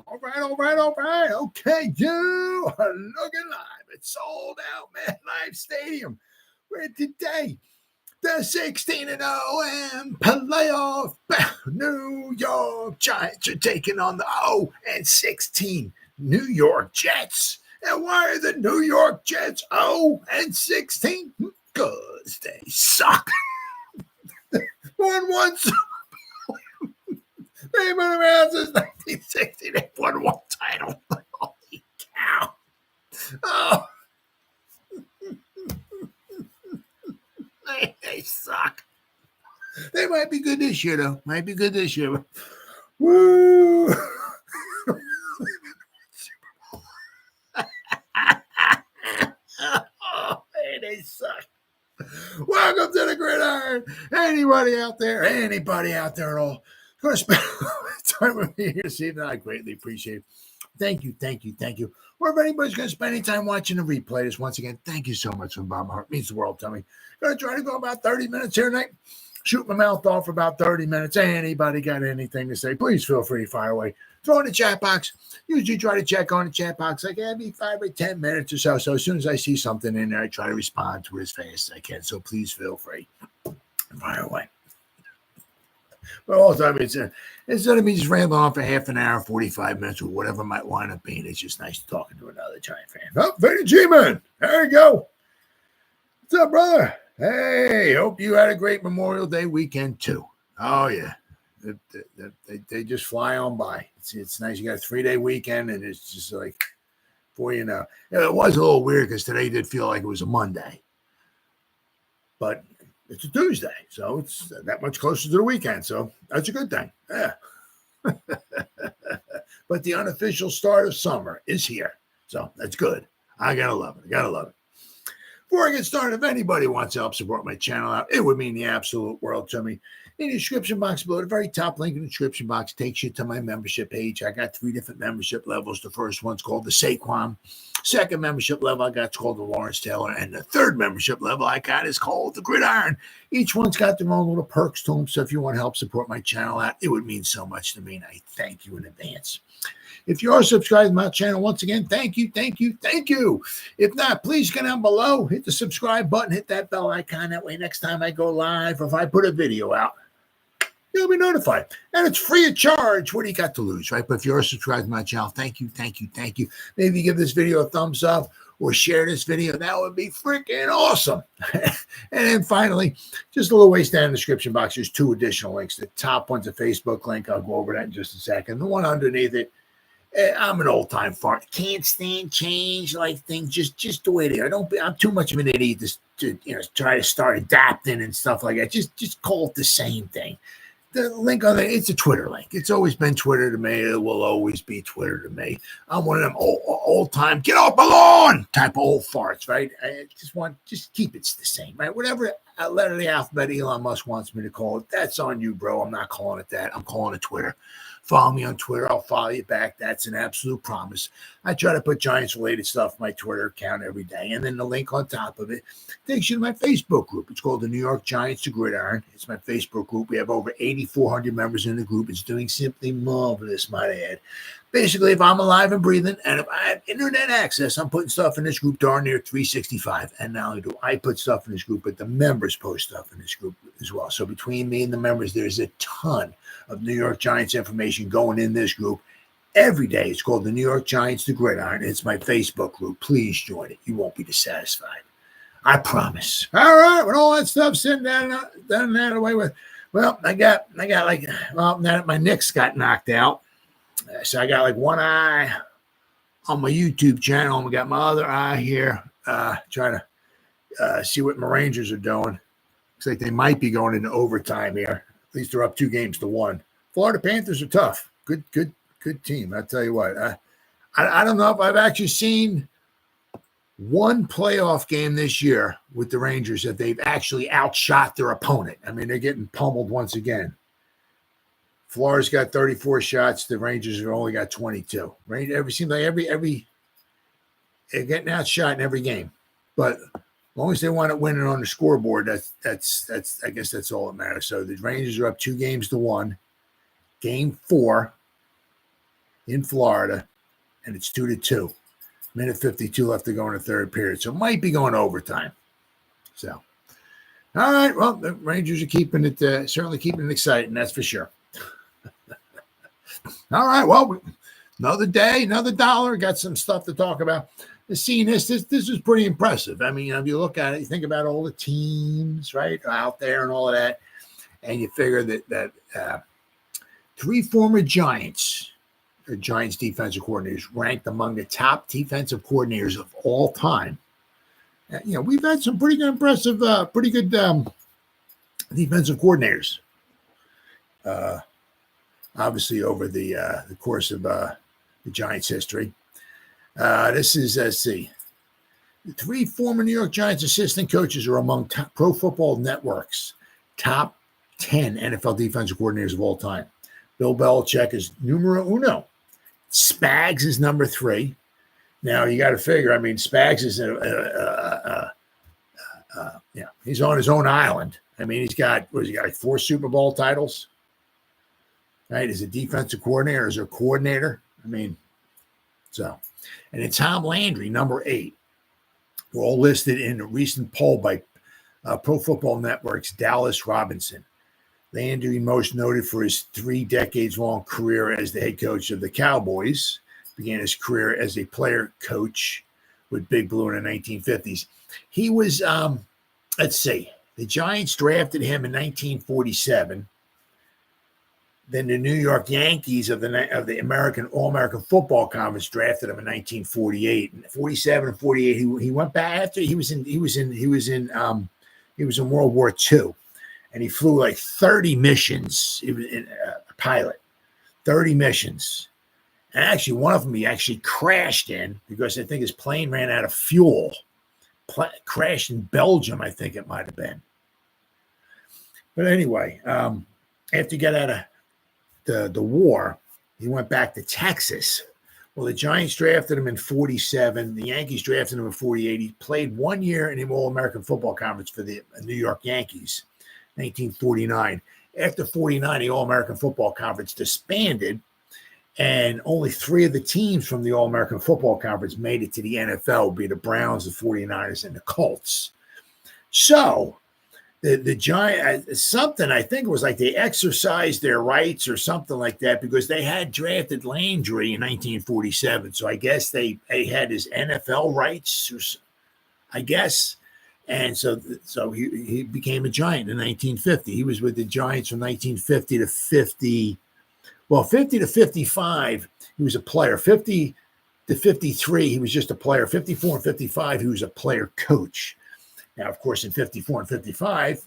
All right. Okay, you are looking live. It's sold out, man. Live Stadium. Where today, the 16-0 playoff New York Giants are taking on the 0-16 New York Jets. And why are the New York Jets 0-16? Because they suck. 1-1. They've been around since 1960. They've won one title. Holy cow. Oh. They suck. They might be good this year, though. Woo. Oh, man, they suck. Welcome to the Gridiron. Anybody out there at all, going to spend time with me here this evening, I greatly appreciate it. Thank you. Or if anybody's going to spend any time watching the replay, this once again, thank you so much from the bottom of my heart. It means the world to me. Going to try to go about 30 minutes here tonight. Shoot my mouth off for about 30 minutes. Anybody got anything to say, please feel free to fire away. Throw in the chat box. Usually try to check on the chat box like every 5 or 10 minutes or so. So as soon as I see something in there, I try to respond to it as fast as I can. So please feel free. Fire away. But all the time, instead of me just rambling on for half an hour, 45 minutes, or whatever it might wind up being, it's just nice talking to another Giant fan. Oh, Flaherty G-Man. There you go. What's up, brother? Hey, hope you had a great Memorial Day weekend, too. Oh, yeah. They just fly on by. It's nice. You got a 3-day weekend, and it's just like, before you know. It was a little weird because today did feel like it was a Monday. But it's a Tuesday, so it's that much closer to the weekend. So that's a good thing. Yeah. But the unofficial start of summer is here. So that's good. I got to love it. Before I get started, if anybody wants to help support my channel out, it would mean the absolute world to me. In the description box below, the very top link in the description box takes you to my membership page. I got 3 different membership levels. The first one's called the Saquon. Second membership level I got is called the Lawrence Taylor. And the third membership level I got is called the Gridiron. Each one's got their own little perks to them. So if you want to help support my channel out, it would mean so much to me. And I thank you in advance. If you are subscribed to my channel, once again, thank you. If not, please go down below, hit the subscribe button, hit that bell icon. That way, next time I go live or if I put a video out, you'll be notified. And it's free of charge. What do you got to lose, right? But if you're subscribed to my channel, thank you. Maybe give this video a thumbs up or share this video. That would be freaking awesome. And then finally, just a little ways down in the description box, there's 2 additional links. The top one's a Facebook link. I'll go over that in just a second. The one underneath it, I'm an old-time fart. Can't stand change like things just the way they are. I'm too much of an idiot to try to start adapting and stuff like that. Just call it the same thing. The link on it's a Twitter link. It's always been Twitter to me. It will always be Twitter to me. I'm one of them old time, get off my lawn type of old farts, right? I just keep it the same, right? Whatever letter of the alphabet Elon Musk wants me to call it, that's on you, bro. I'm not calling it that. I'm calling it Twitter. Follow me on Twitter. I'll follow you back. That's an absolute promise. I try to put Giants-related stuff on my Twitter account every day. And then the link on top of it takes you to my Facebook group. It's called the New York Giants to Gridiron. It's my Facebook group. We have over 8,400 members in the group. It's doing simply marvelous, might I add. Basically, if I'm alive and breathing and if I have internet access, I'm putting stuff in this group darn near 365. And not only do I put stuff in this group, but the members post stuff in this group as well. So between me and the members, there's a ton of New York Giants information going in this group every day. It's called the New York Giants to Gridiron. It's my Facebook group. Please join it. You won't be dissatisfied. I promise. All right, with all that stuff sitting down that away with, well, I got like, well, now that my Knicks got knocked out, so I got like one eye on my YouTube channel. I got my other eye here, trying to see what my Rangers are doing. Looks like they might be going into overtime here. At least they're up 2-1. Florida Panthers are tough. Good team. I'll tell you what. I don't know if I've actually seen one playoff game this year with the Rangers that they've actually outshot their opponent. I mean, they're getting pummeled once again. Florida's got 34 shots. The Rangers have only got 22. Right? Seems like every they're getting outshot in every game. But as long as they want to win it on the scoreboard, that's I guess that's all that matters. So the Rangers are up 2-1. Game 4 in Florida, and it's 2-2. Minute 52 left to go in the third period. So it might be going overtime. So, all right. Well, the Rangers are keeping it, certainly keeping it exciting. That's for sure. All right. Well, another day, another dollar. Got some stuff to talk about. Seeing this is pretty impressive. I mean, if you look at it, you think about all the teams, right, out there and all of that, and you figure that 3 former Giants defensive coordinators ranked among the top defensive coordinators of all time. We've had some pretty good, impressive, defensive coordinators. Obviously, over the course of the Giants' history. This is, let's see, the 3 former New York Giants assistant coaches are among Pro Football Network's top 10 NFL defensive coordinators of all time. Bill Belichick is numero uno. Spags is number 3. Now you got to figure. I mean, Spags is he's on his own island. I mean, he's got like 4 Super Bowl titles, right? As a defensive coordinator, as a coordinator. I mean, so, and then Tom Landry, number 8. We're all listed in a recent poll by Pro Football Network's Dallas Robinson. Landry, most noted for his 3 decades-long career as the head coach of the Cowboys, began his career as a player coach with Big Blue in the 1950s. He was, let's see, the Giants drafted him in 1947. Then the New York Yankees of the American All-American Football Conference drafted him in 1948. And 47 and 48, he went back after he was in World War II. And he flew like 30 missions. He was a pilot, 30 missions. And actually, one of them he actually crashed in because I think his plane ran out of fuel. Crashed in Belgium, I think it might have been. But anyway, after he got out of the war, he went back to Texas. Well, the Giants drafted him in 47. The Yankees drafted him in 48. He played 1 year in the All-American Football Conference for the New York Yankees. 1949. After 49, the All-American Football Conference disbanded, and only 3 of the teams from the All-American Football Conference made it to the NFL, be the Browns, the 49ers, and the Colts. So the Giants, something, I think it was like they exercised their rights or something like that because they had drafted Landry in 1947. So I guess they had his NFL rights, I guess. And so he became a Giant in 1950. He was with the Giants from 1950 to 50. Well, 50 to 55, he was a player. 50 to 53, he was just a player. 54 and 55, he was a player coach. Now, of course, in 54 and 55,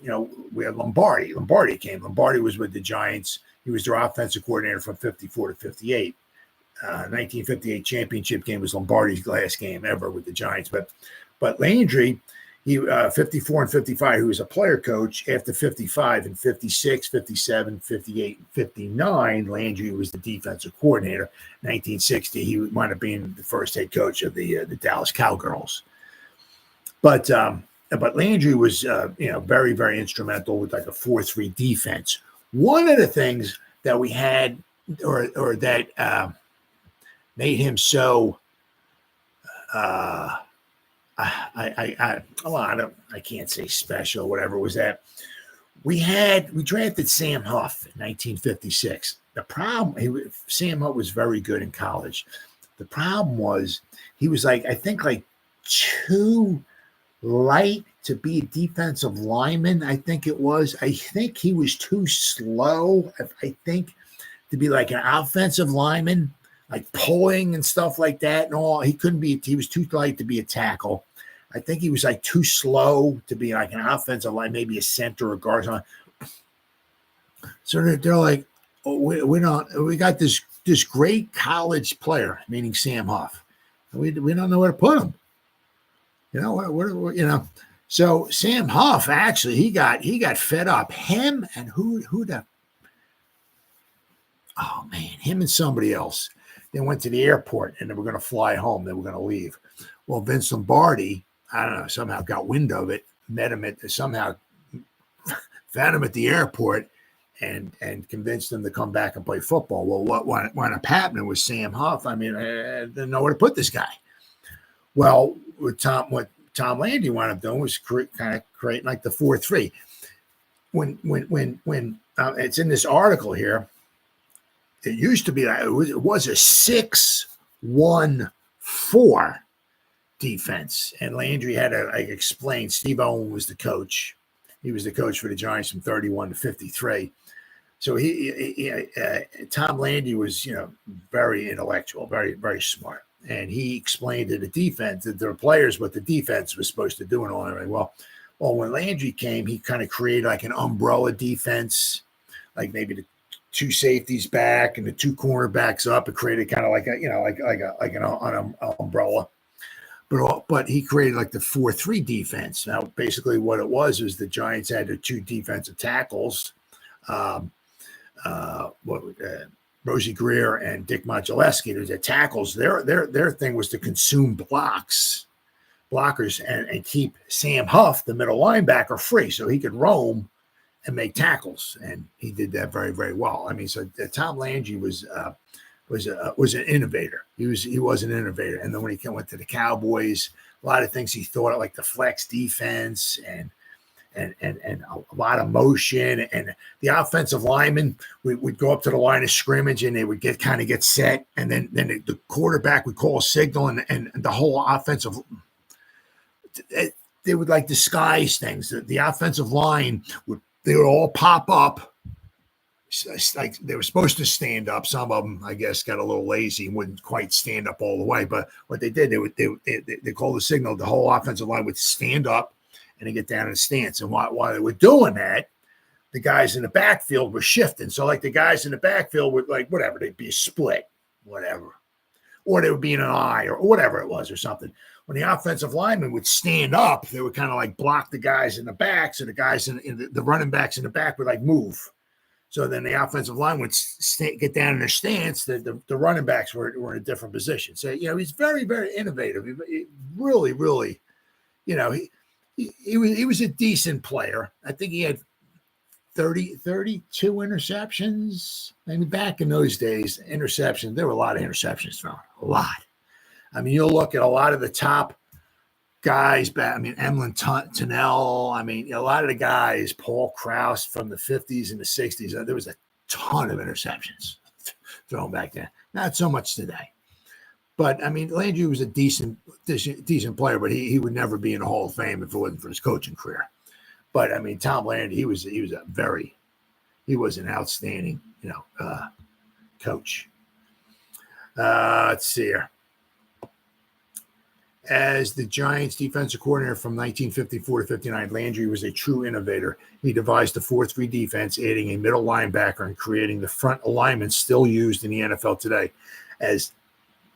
we had Lombardi. Lombardi was with the Giants. He was their offensive coordinator from 54 to 58. 1958 championship game was Lombardi's last game ever with the Giants. But Landry, he 54 and 55, he was a player coach. After 55 and 56, 57, 58, and 59, Landry was the defensive coordinator. 1960, he wound up being the first head coach of the Dallas Cowgirls. But Landry was very, very instrumental with like a 4-3 defense. One of the things that we had or that made him so I can't say special, whatever was that. We drafted Sam Huff in 1956. The problem, Sam Huff was very good in college. The problem was he was like too light to be a defensive lineman. I think it was. I think he was too slow. I think to be like an offensive lineman, like pulling and stuff like that and all. He was too light to be a tackle. I think he was like too slow to be like an offensive line, maybe a center or guard. So they're like, oh, we got this great college player, meaning Sam Huff. We don't know where to put him. So Sam Huff, actually, he got fed up. Him and him and somebody else. They went to the airport and they were going to fly home. They were going to leave. Well, Vince Lombardi, I don't know, somehow got wind of it, found him at the airport and convinced them to come back and play football. Well, what wound up happening was Sam Huff. I mean, I didn't know where to put this guy. Well, what Tom Landry wound up doing was kind of creating like the 4-3. When it's in this article here, it used to be it was a 6-1-4 defense, and Landry had to explain. Steve Owen was the coach. He was the coach for the Giants from 31 to 53. So Tom Landry was, very intellectual, very, very smart. And he explained to the defense, that their players, what the defense was supposed to do and all that. Well, when Landry came, he kind of created like an umbrella defense, like maybe the two safeties back and the two cornerbacks up. It created kind of like an umbrella. But he created like the 4-3 defense. Now, basically what it was the Giants had their two defensive tackles, Rosie Greer and Dick Modulewski. There's their tackles. Their thing was to consume blockers and keep Sam Huff, the middle linebacker, free so he could roam and make tackles. And he did that very, very well. I mean, so Tom Landry was an innovator. He was an innovator. And then when he went to the Cowboys, a lot of things he thought of, like the flex defense and a lot of motion, and the offensive linemen would go up to the line of scrimmage and they would get set, and then the quarterback would call a signal, and the whole offensive, they would like disguise things. The offensive line they would all pop up. Like they were supposed to stand up. Some of them, I guess, got a little lazy and wouldn't quite stand up all the way. But what they did, they called the signal. The whole offensive line would stand up and they get down in a stance. And while they were doing that, the guys in the backfield were shifting. So like the guys in the backfield would they'd be split, whatever, or they would be in an eye or whatever it was or something. When the offensive linemen would stand up, they would kind of like block the guys in the back. So the guys in the running backs in the back would like move. So then the offensive line would get down in their stance. The running backs were in a different position. So, he's very, very innovative. He really, really, he was a decent player. I think he had 32 interceptions. I mean, back in those days, interceptions, there were a lot of interceptions thrown. A lot. I mean, you'll look at a lot of the top guys back. I mean, Emlyn Tunnell. I mean, a lot of the guys, Paul Krause from the 50s and the 60s, there was a ton of interceptions thrown back then. Not so much today. But, I mean, Landry was a decent player, but he would never be in the Hall of Fame if it wasn't for his coaching career. But, I mean, Tom Landry, he was an outstanding, coach. Let's see here. As the Giants defensive coordinator from 1954 to 59, Landry was a true innovator. He devised a 4-3 defense, adding a middle linebacker and creating the front alignment still used in the NFL today. As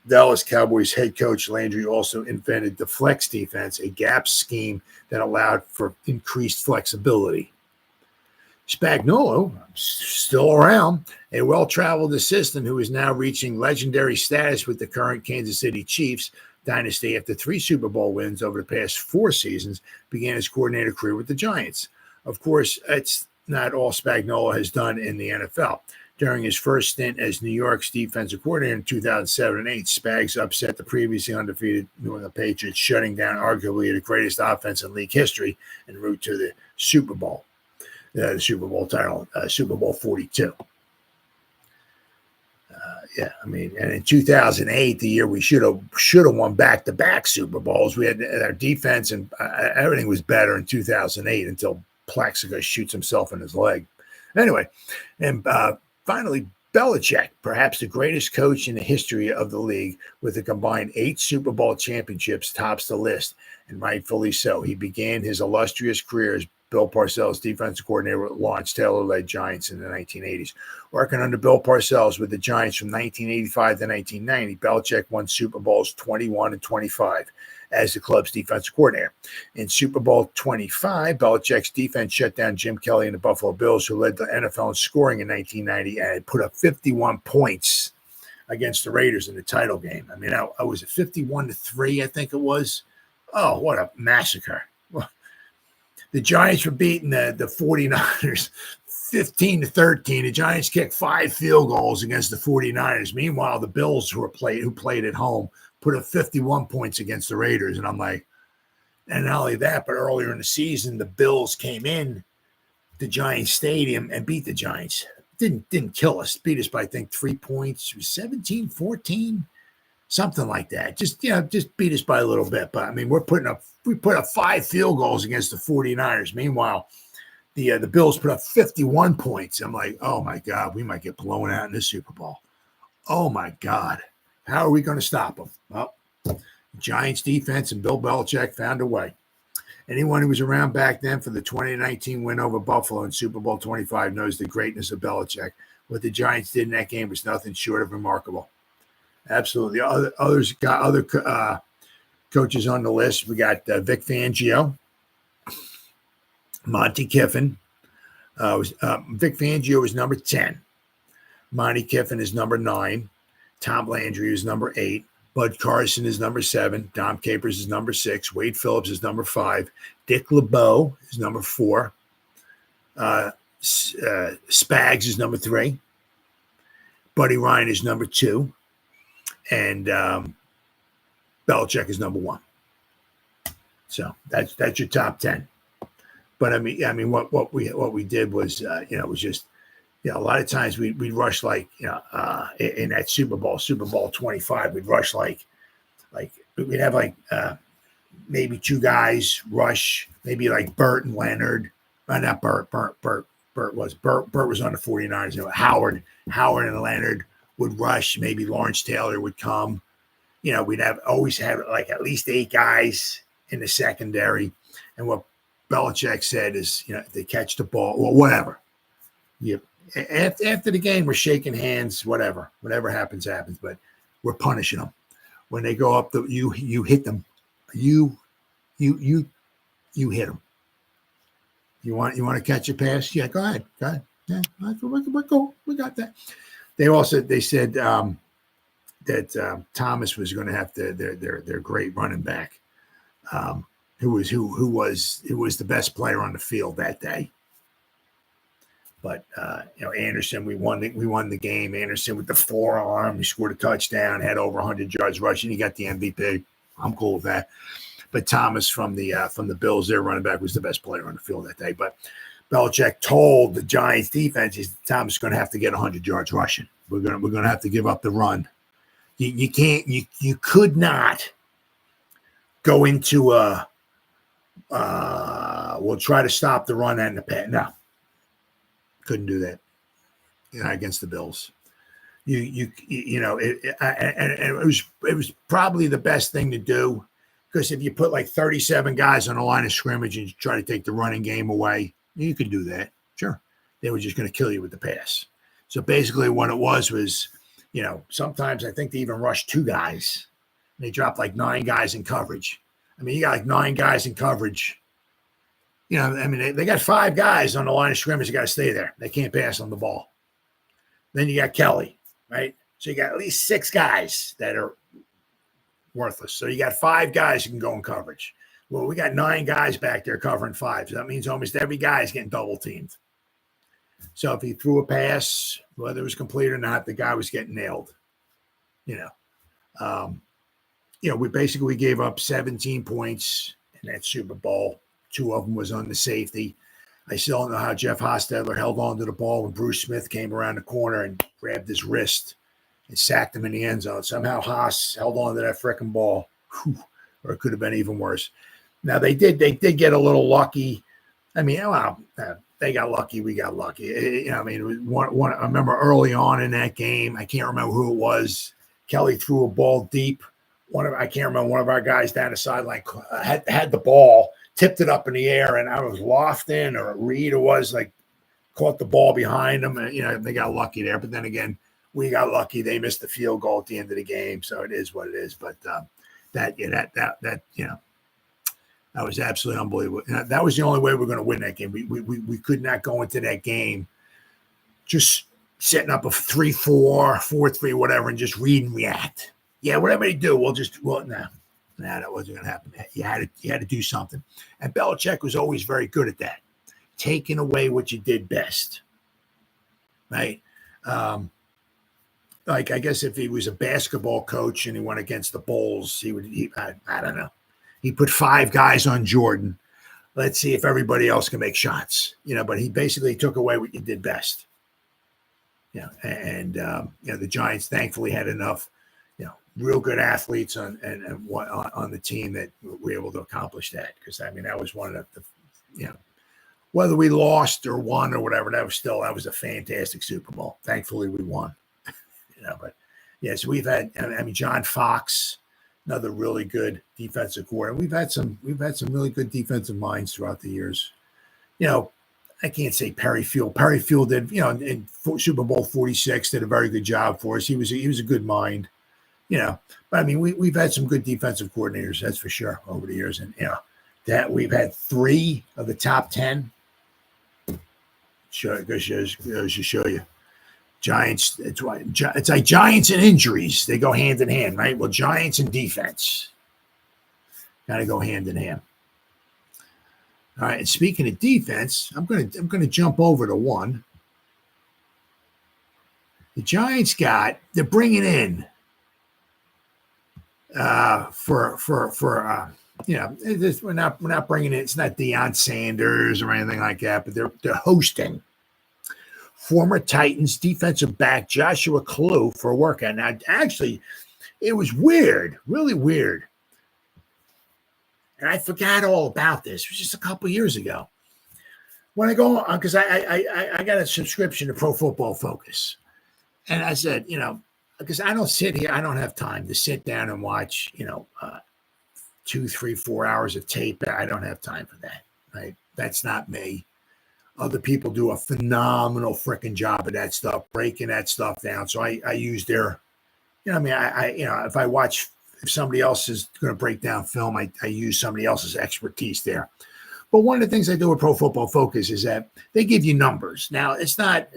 Dallas Cowboys head coach, Landry also invented the flex defense, a gap scheme that allowed for increased flexibility. Spagnuolo, still around, a well-traveled assistant who is now reaching legendary status with the current Kansas City Chiefs dynasty after 3 Super Bowl wins over the past 4 seasons, began his coordinator career with the Giants. Of course, it's not all Spagnuolo has done in the NFL. During his first stint as New York's defensive coordinator in 2007 and 8, Spags upset the previously undefeated New England Patriots, shutting down arguably the greatest offense in league history en route to the Super Bowl, the Super Bowl title, Super Bowl 42. And in 2008, the year we should have won back-to-back Super Bowls, we had our defense and everything was better in 2008 until Plaxico shoots himself in his leg. Anyway, and finally, Belichick, perhaps the greatest coach in the history of the league, with a combined 8 Super Bowl championships, tops the list, and rightfully so. He began his illustrious career as Bill Parcells, defensive coordinator with Lawrence Taylor-led Giants in the 1980s. Working under Bill Parcells with the Giants from 1985 to 1990, Belichick won Super Bowls 21 and 25 as the club's defensive coordinator. In Super Bowl 25, Belichick's defense shut down Jim Kelly and the Buffalo Bills, who led the NFL in scoring in 1990 and put up 51 points against the Raiders in the title game. I mean, I was at 51-3, I think it was. Oh, what a massacre. The Giants were beating the 49ers 15-13. The Giants kicked 5 field goals against the 49ers. Meanwhile, the Bills, who played at home, put up 51 points against the Raiders. And I'm like, and not only that, but earlier in the season, the Bills came in the Giants Stadium and beat the Giants. Didn't kill us. Beat us by, I think, 3 points. It was 17-14, something like that. Just beat us by a little bit. But I mean, we put up 5 field goals against the 49ers. Meanwhile, the Bills put up 51 points. I'm like, oh my God, we might get blown out in this Super Bowl. Oh my God. How are we going to stop them? Well, Giants defense and Bill Belichick found a way. Anyone who was around back then for the 2019 win over Buffalo in Super Bowl 25 knows the greatness of Belichick. What the Giants did in that game was nothing short of remarkable. Absolutely. Others got other coaches on the list. We got Vic Fangio, Monty Kiffin. Vic Fangio was number 10. Monty Kiffin is number 9. Tom Landry is number 8. Bud Carson is number 7. Dom Capers is number 6. Wade Phillips is number 5. Dick LeBeau is number 4. Spags is number 3. Buddy Ryan is number 2. And Belichick is number 1. So that's your top 10. But I mean, what we did was, was just, a lot of times we'd rush like, in that Super Bowl 25, we'd rush like we'd have maybe 2 guys rush, maybe like Burt and Leonard. Not Burt. Burt was on the 49ers. Howard and Leonard would rush. Maybe Lawrence Taylor would come. We'd always have like at least 8 guys in the secondary. And what Belichick said is, they catch the ball or whatever. After the game, we're shaking hands, whatever happens, but we're punishing them. When they go up, you hit them. You hit them. You want to catch a pass? Yeah, go ahead. Yeah, we're cool. We got that. They said that Thomas was going to have their great running back, who was the best player on the field that day. But Anderson, we won the game. Anderson with the forearm, he scored a touchdown, had over 100 yards rushing. He got the MVP. I'm cool with that. But Thomas from the Bills, their running back, was the best player on the field that day. But Belichick told the Giants defense, Thomas is going to have to get 100 yards rushing. We're going to have to give up the run. You can't. You could not go into we'll try to stop the run and the pass. No. Couldn't do that, against the Bills. It was probably the best thing to do, because if you put like 37 guys on the line of scrimmage and you try to take the running game away, you could do that. Sure, they were just going to kill you with the pass. So basically, what it was, sometimes I think they even rushed 2 guys. And they dropped like 9 guys in coverage. I mean, you got like 9 guys in coverage. They got 5 guys on the line of scrimmage. You got to stay there. They can't pass on the ball. Then you got Kelly, right? So you got at least 6 guys that are worthless. So you got 5 guys who can go in coverage. Well, we got 9 guys back there covering 5. So that means almost every guy is getting double teamed. So if he threw a pass, whether it was complete or not, the guy was getting nailed. We gave up 17 points in that Super Bowl. 2 of them was on the safety. I still don't know how Jeff Hostetler held on to the ball when Bruce Smith came around the corner and grabbed his wrist and sacked him in the end zone. Somehow Haas held on to that frickin' ball. Whew. Or it could have been even worse. Now they did get a little lucky. I mean, they got lucky. We got lucky. I remember early on in that game, I can't remember who it was. Kelly threw a ball deep. One of our guys down the sideline had the ball, tipped it up in the air, and I was Lofton or Reed, it was like caught the ball behind them. And, they got lucky there. But then again, we got lucky. They missed the field goal at the end of the game. So it is what it is. But that was absolutely unbelievable. That was the only way we're going to win that game. We could not go into that game just setting up a 3-4, 4-3, whatever, and just read and react. Yeah, whatever they do, no, that wasn't going to happen. You had to do something. And Belichick was always very good at that, taking away what you did best. right? Like, I guess if he was a basketball coach and he went against the Bulls, I don't know. He put 5 guys on Jordan. Let's see if everybody else can make shots, but he basically took away what you did best. The Giants thankfully had enough, real good athletes on the team that were able to accomplish that. Because that was one of the whether we lost or won or whatever, that was a fantastic Super Bowl. Thankfully, we won. So we've had, John Fox, another really good defensive coordinator. We've had some really good defensive minds throughout the years. I can't say Perry Field. Perry Field did, in Super Bowl 46, did a very good job for us. He was a good mind, But we've had some good defensive coordinators, that's for sure, over the years, and that we've had 3 of the top 10. Show you. Giants. It's like Giants and injuries. They go hand in hand, right? Well, Giants and defense got to go hand in hand. All right. And speaking of defense, I'm gonna jump over to one. The Giants they're bringing in we're not bringing in. It's not Deion Sanders or anything like that, but they're hosting former Titans defensive back Joshua Klue for a workout. Now, actually, it was weird, really weird. And I forgot all about this. It was just a couple years ago. When I go on, because I got a subscription to Pro Football Focus. And I said, because I don't sit here, I don't have time to sit down and watch, 2, 3, 4 hours of tape. I don't have time for that, right? That's not me. Other people do a phenomenal freaking job of that stuff, breaking that stuff down. So I use their, if somebody else is going to break down film, I use somebody else's expertise there. But one of the things I do with Pro Football Focus is that they give you numbers. Now, it's not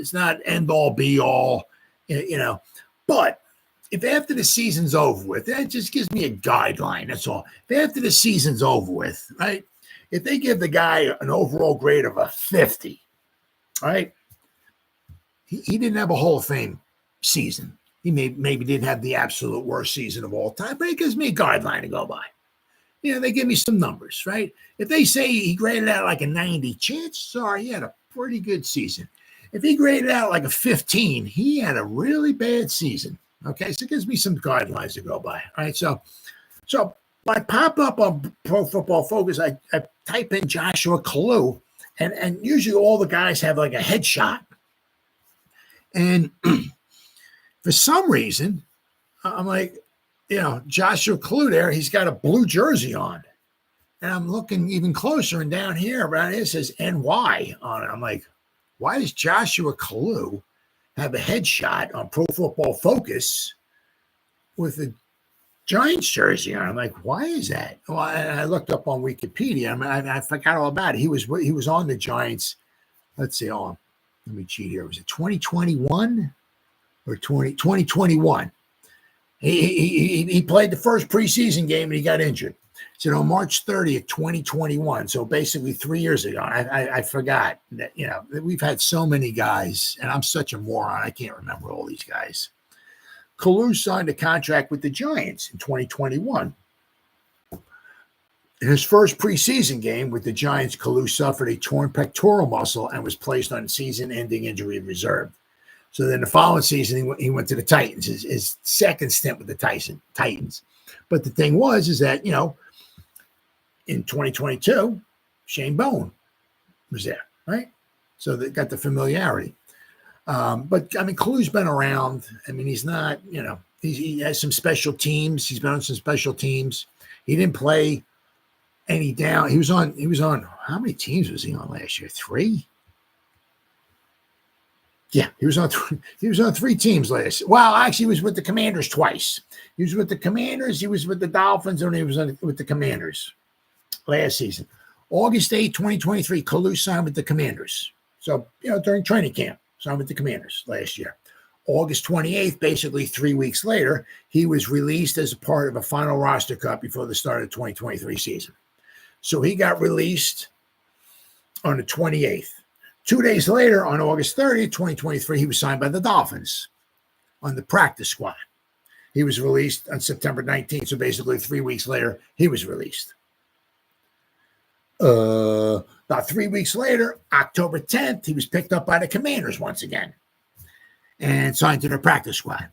end all be all, but if after the season's over with, that just gives me a guideline. That's all. If after the season's over with, right? If they give the guy an overall grade of a 50, right? He didn't have a Hall of Fame season. He maybe didn't have the absolute worst season of all time, but it gives me a guideline to go by. They give me some numbers, right? If they say he graded out like a 90, chances are he had a pretty good season. If he graded out like a 15, he had a really bad season. Okay, so it gives me some guidelines to go by. All right, so I pop up on Pro Football Focus, I type in Joshua Klue, and usually all the guys have like a headshot. And for some reason, I'm like, Joshua Klue there, he's got a blue jersey on. And I'm looking even closer, and down here, around here, it says NY on it. I'm like, why does Joshua Klue have a headshot on Pro Football Focus with a Giants jersey on? I'm like, why is that? Well, I looked up on Wikipedia. I forgot all about it. He was on the Giants. Let's see. Let me cheat here. Was it 2021 or 2021? He played the first preseason game and he got injured. So on March 30th, 2021. So basically 3 years ago. I forgot that, we've had so many guys, and I'm such a moron. I can't remember all these guys. Klue signed a contract with the Giants in 2021. In his first preseason game with the Giants, Klue suffered a torn pectoral muscle and was placed on season-ending injury reserve. So then the following season, he went to the Titans, his second stint with the Titans. But the thing was that, in 2022, Shane Bowen was there, right? So they got the familiarity. But Klue's been around. He's not, he has some special teams. He's been on some special teams. He didn't play any down. He was on, how many teams was he on last year? 3? Yeah, he was on 3 teams last year. Well, actually, he was with the Commanders twice. He was with the Commanders, he was with the Dolphins, and he was with the Commanders last season. August 8, 2023, Klue signed with the Commanders. So, during training camp, signed with the Commanders last year. August 28th, basically 3 weeks later, he was released as a part of a final roster cut before the start of the 2023 season. So he got released on the 28th. 2 days later, on August 30th, 2023, he was signed by the Dolphins on the practice squad. He was released on September 19th, so basically 3 weeks later, he was released. About 3 weeks later, October 10th, he was picked up by the Commanders once again and signed to their practice squad.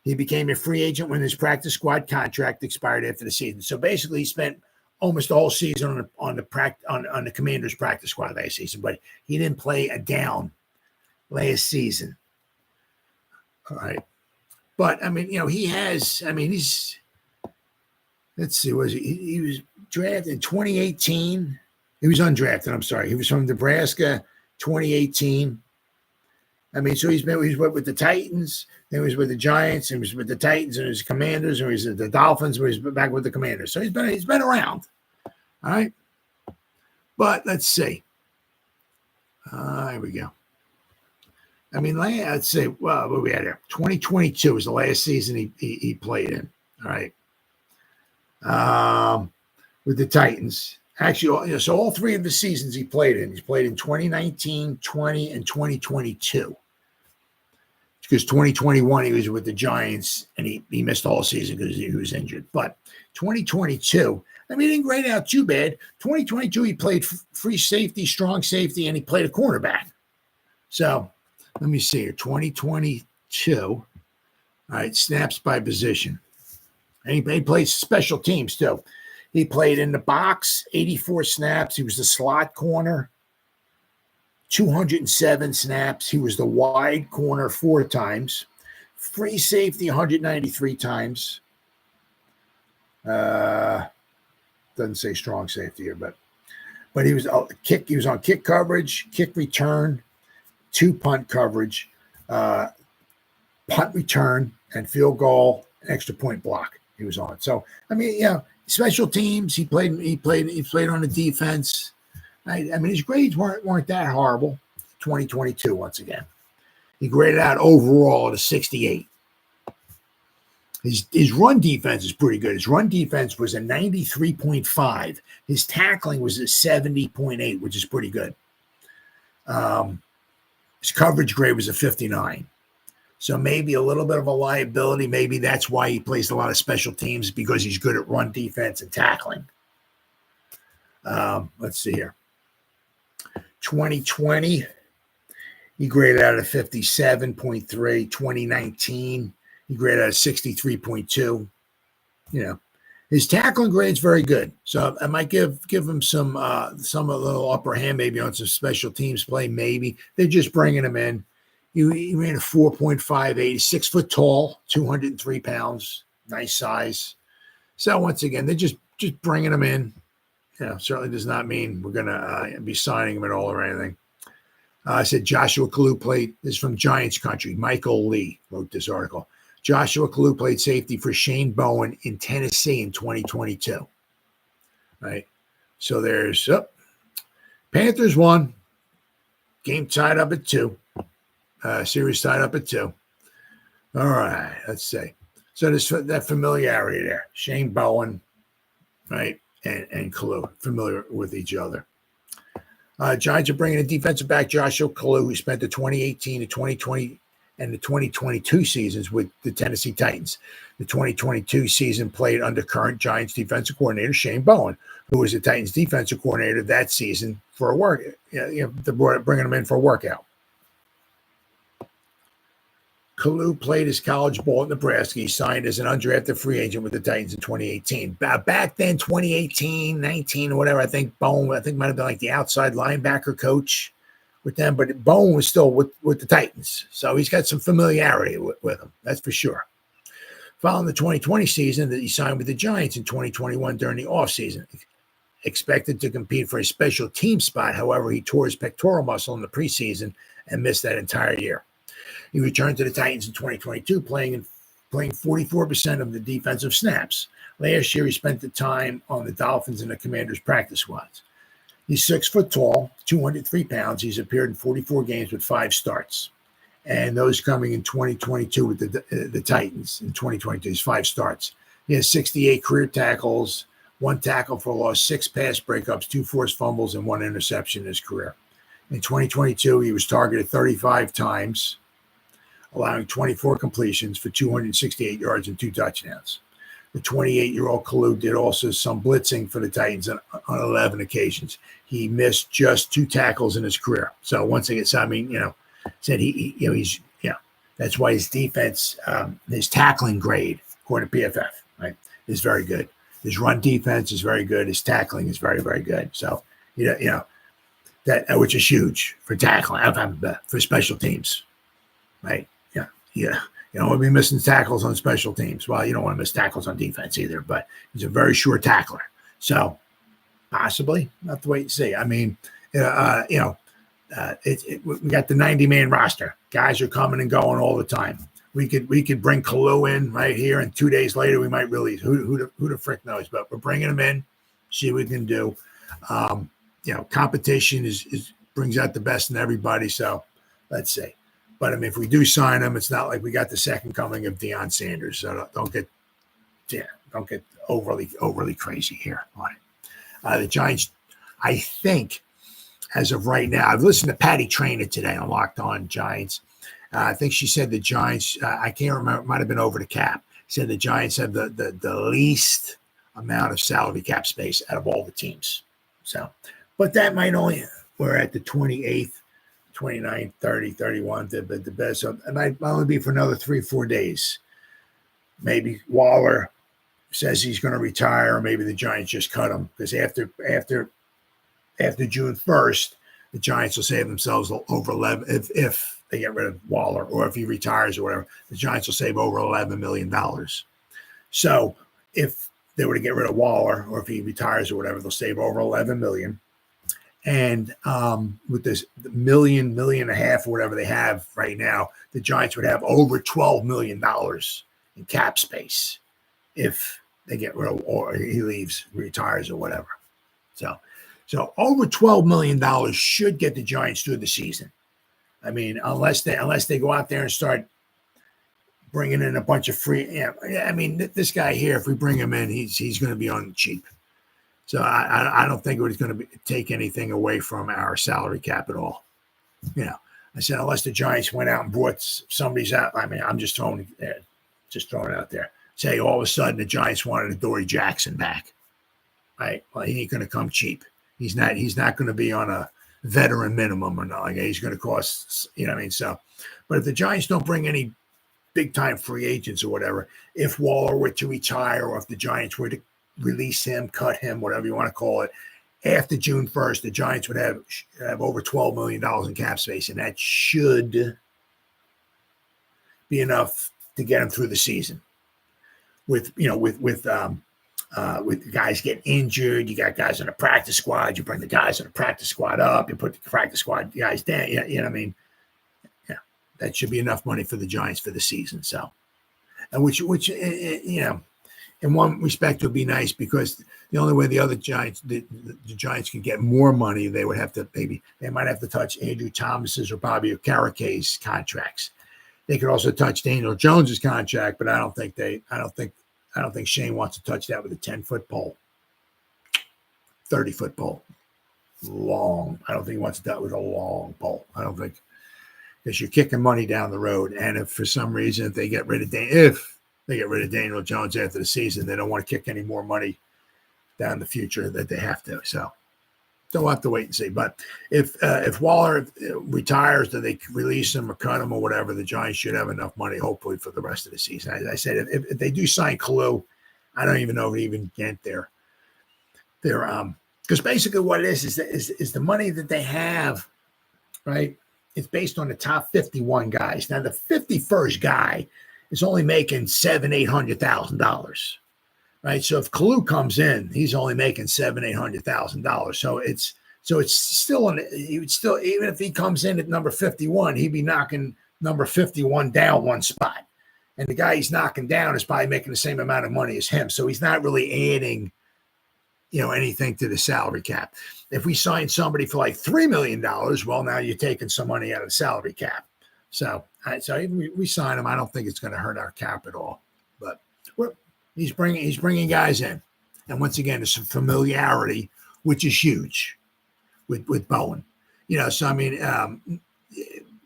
He became a free agent when his practice squad contract expired after the season. So basically, he spent almost the whole season on the Commanders practice squad last season, but he didn't play a down last season. All right. But, I mean, he's, let's see, he was drafted in 2018. He was undrafted, I'm sorry. He was from Nebraska, 2018. So he's with the Titans, then he was with the Giants, and he was with the Titans, and he was the Commanders, and he was with the Dolphins, and he was back with the Commanders. So he's been around. All right. But let's see. Here we go. Let's say, well, what we had here? 2022 was the last season he played in. All right. With the Titans. Actually, so all three of the seasons he played in. He's played in 2019, 20, and 2022. Because 2021 he was with the Giants, and he missed the whole season because he was injured. But 2022, he didn't grade out too bad. 2022, he played free safety, strong safety, and he played a cornerback. So let me see here. 2022. All right, snaps by position. And he played special teams too. He played in the box, 84 snaps. He was the slot corner, 207 snaps. He was the wide corner 4 times. Free safety, 193 times. Doesn't say strong safety here, but he was kick. He was on kick coverage, kick return, 2 punt coverage, punt return, and field goal, extra point block. He was on. So special teams. He played on the defense. His grades weren't that horrible. 2022 once again. He graded out overall at a 68. His run defense is pretty good. His run defense was a 93.5. His tackling was a 70.8, which is pretty good. His coverage grade was a 59. So maybe a little bit of a liability. Maybe that's why he plays a lot of special teams, because he's good at run defense and tackling. Let's see here. 2020, he graded out a 57.3. 2019, he graded out a 63.2. His tackling grade's very good. So I might give him some a little upper hand maybe on some special teams play. Maybe they're just bringing him in. He ran a 4.58, 6 foot tall, 203 pounds, nice size. So once again, they're just bringing him in. Certainly does not mean we're going to be signing him at all or anything. I said Joshua Kalu played, this is from Giants Country. Michael Lee wrote this article. Joshua Kalu played safety for Shane Bowen in Tennessee in 2022. Right. So there's Panthers won. Game tied up at 2. Series tied up at 2. All right, let's see. So there's that familiarity there. Shane Bowen, right, and Kalu, familiar with each other. Giants are bringing a defensive back, Joshua Kalu, who spent the 2018 to 2020 and the 2022 seasons with the Tennessee Titans. The 2022 season played under current Giants defensive coordinator Shane Bowen, who was the Titans defensive coordinator that season for a work. Bringing him in for a workout. Kalu played his college ball at Nebraska. He signed as an undrafted free agent with the Titans in 2018. Back then, 2018, 19, or whatever, I think Bowen, might have been like the outside linebacker coach with them, but Bowen was still with the Titans. So he's got some familiarity with them, that's for sure. Following the 2020 season, that he signed with the Giants in 2021 during the offseason. Expected to compete for a special team spot. However, he tore his pectoral muscle in the preseason and missed that entire year. He returned to the Titans in 2022, playing 44% of the defensive snaps. Last year, he spent the time on the Dolphins and the Commanders practice squads. He's 6 foot tall, 203 pounds. He's appeared in 44 games with 5 starts. And those coming in 2022 with the Titans in 2022, he's 5 starts. He has 68 career tackles, 1 tackle for loss, 6 pass breakups, 2 forced fumbles, and 1 interception in his career. In 2022, he was targeted 35 times, allowing 24 completions for 268 yards and 2 touchdowns. The 28-year-old Kalu did also some blitzing for the Titans on 11 occasions. He missed just 2 tackles in his career. So once again, said he's that's why his defense, his tackling grade, according to PFF, right, is very good. His run defense is very good. His tackling is very, very good. So that which is huge for tackling, for special teams, right? Yeah. You don't want to be missing tackles on special teams. Well, you don't want to miss tackles on defense either, but he's a very sure tackler. So possibly, we'll have to wait and see. I mean, we got the 90-man roster. Guys are coming and going all the time. We could bring Kalu in right here, and 2 days later we might release. Who the frick knows? But we're bringing him in, see what we can do. Competition is brings out the best in everybody. So let's see. But I mean, if we do sign him, it's not like we got the second coming of Deion Sanders. So don't get overly crazy here on it. The Giants, I think, as of right now, I've listened to Patty Traynor today on Locked On Giants. I think she said the Giants, I can't remember, it might have been over the cap, said the Giants have the least amount of salary cap space out of all the teams. So, but that might only, we're at the 28th, 29, 30, 31, the best. So it might only be for another 3-4 days. Maybe Waller says he's going to retire, or maybe the Giants just cut him, because after June 1st, the Giants will save themselves over 11 if they get rid of Waller, or if he retires or whatever. The Giants will save over $11 million. So if they were to get rid of Waller, or if he retires or whatever, they'll save over $11 million. And with this million and a half or whatever they have right now, the Giants would have over $12 million in cap space if they get rid of, or he leaves, retires or whatever. So over $12 million should get the Giants through the season. I mean, unless they go out there and start bringing in a bunch of free. I mean, this guy here, if we bring him in, he's going to be on the cheap. So I don't think it's going to take anything away from our salary cap at all. I said, unless the Giants went out and brought somebody's out. I mean, I'm just throwing it out there. Say all of a sudden the Giants wanted Adoree Jackson back. Right? Well, he ain't going to come cheap. He's not going to be on a veteran minimum or not. Like he's going to cost, what I mean? So, but if the Giants don't bring any big time free agents or whatever, if Waller were to retire, or if the Giants were to release him, cut him, whatever you want to call it, after June 1st, the Giants would have over $12 million in cap space, and that should be enough to get them through the season. With guys getting injured, you got guys on the practice squad. You bring the guys on the practice squad up. You put the practice squad guys down. You know what I mean? Yeah, that should be enough money for the Giants for the season. So, and which in one respect would be nice, because the only way the other Giants, the Giants can get more money, they might have to touch Andrew Thomas's or Bobby Okerike's contracts. They could also touch Daniel Jones's contract, but I don't think Shane wants to touch that with a 10-foot pole, 30-foot pole. Long. I don't think he wants to do that with a long pole. I don't think, because you're kicking money down the road. And if for some reason, if they get rid of Daniel Jones after the season, they don't want to kick any more money down the future that they have to. So we'll have to wait and see. But if Waller retires, do they release him or cut him or whatever, the Giants should have enough money, hopefully, for the rest of the season. As I said, if they do sign Kalu, I don't even know if they even get there. Because basically what it is the money that they have, right? It's based on the top 51 guys. Now the 51st guy is only making $700,000-$800,000, right? So if Kalu comes in, he's only making $700,000-$800,000. So it's still he would still, even if he comes in at number 51, he'd be knocking number 51 down one spot, and the guy he's knocking down is probably making the same amount of money as him. So he's not really adding, anything to the salary cap. If we sign somebody for like $3 million, well, now you're taking some money out of the salary cap. So even we sign him, I don't think it's going to hurt our cap at all. But he's bringing guys in, and once again, there's some familiarity, which is huge with Bowen. So I mean,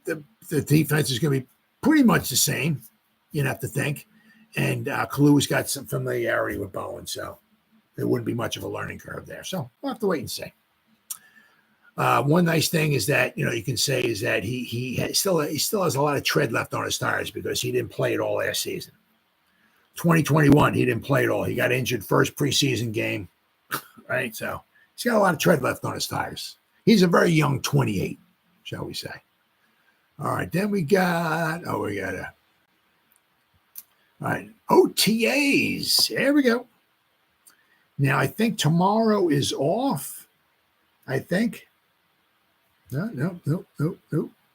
the defense is going to be pretty much the same. You'd have to think, and Kalu's got some familiarity with Bowen, so there wouldn't be much of a learning curve there. So we'll have to wait and see. One nice thing is that you can say is that he still has a lot of tread left on his tires because he didn't play it all last season. 2021, he didn't play it all. He got injured first preseason game, right? So he's got a lot of tread left on his tires. He's a very young 28, shall we say. All right, then we got all right, OTAs. There we go. Now, I think tomorrow is off. I think. No.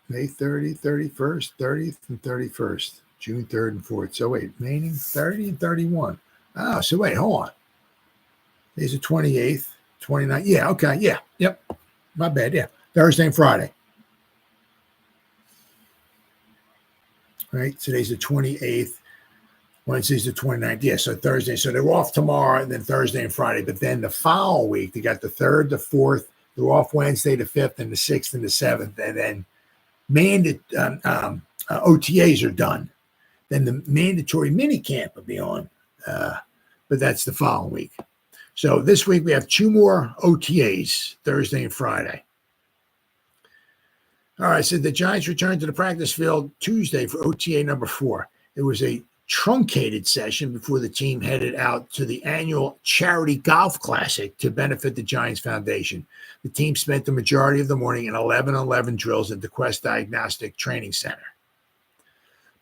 May 30th, 31st, 30th, and 31st. June 3rd and 4th. So wait, remaining 30 and 31. Oh, so wait, hold on. Today's the 28th, 29th. Yeah, okay, yeah, yep. My bad, yeah. Thursday and Friday. Right, today's the 28th. Wednesday's the 29th. Yeah, so Thursday. So they're off tomorrow and then Thursday and Friday. But then the following week, they got the 3rd, the 4th. They're off Wednesday, the 5th, and the 6th, and the 7th. And then OTAs are done. Then the mandatory mini camp will be on, but that's the following week. So this week we have 2 more OTAs, Thursday and Friday. All right, so the Giants returned to the practice field Tuesday for OTA number 4. It was a truncated session before the team headed out to the annual Charity Golf Classic to benefit the Giants Foundation. The team spent the majority of the morning in 11-on-11 drills at the Quest Diagnostic Training Center.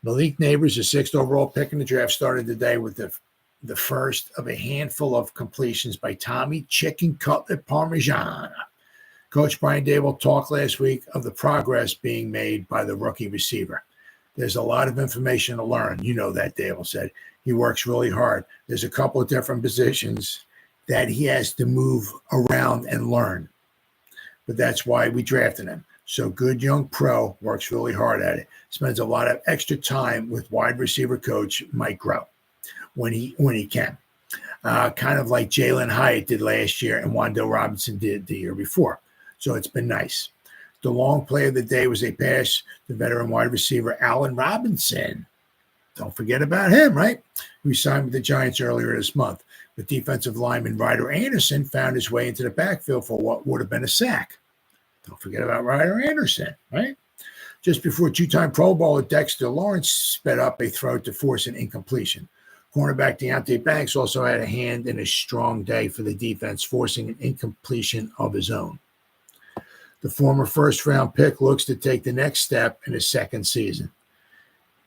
Malik Neighbors, the 6th overall pick in the draft, started the day with the first of a handful of completions by Tommy Chicken Cutlet Parmesan. Coach Brian Daboll talked last week of the progress being made by the rookie receiver. There's a lot of information to learn. You know that, Daboll said. He works really hard. There's a couple of different positions that he has to move around and learn. But that's why we drafted him. So good young pro, works really hard at it. Spends a lot of extra time with wide receiver coach Mike Groh when he can. Kind of like Jalen Hyatt did last year and Wandale Robinson did the year before. So it's been nice. The long play of the day was a pass to veteran wide receiver Allen Robinson. Don't forget about him, right? Who signed with the Giants earlier this month. But defensive lineman Ryder Anderson found his way into the backfield for what would have been a sack. Don't forget about Ryder Anderson, right? Just before 2-time Pro Bowler Dexter Lawrence sped up a throw to force an incompletion. Cornerback Deonte Banks also had a hand in a strong day for the defense, forcing an incompletion of his own. The former first-round pick looks to take the next step in his second season.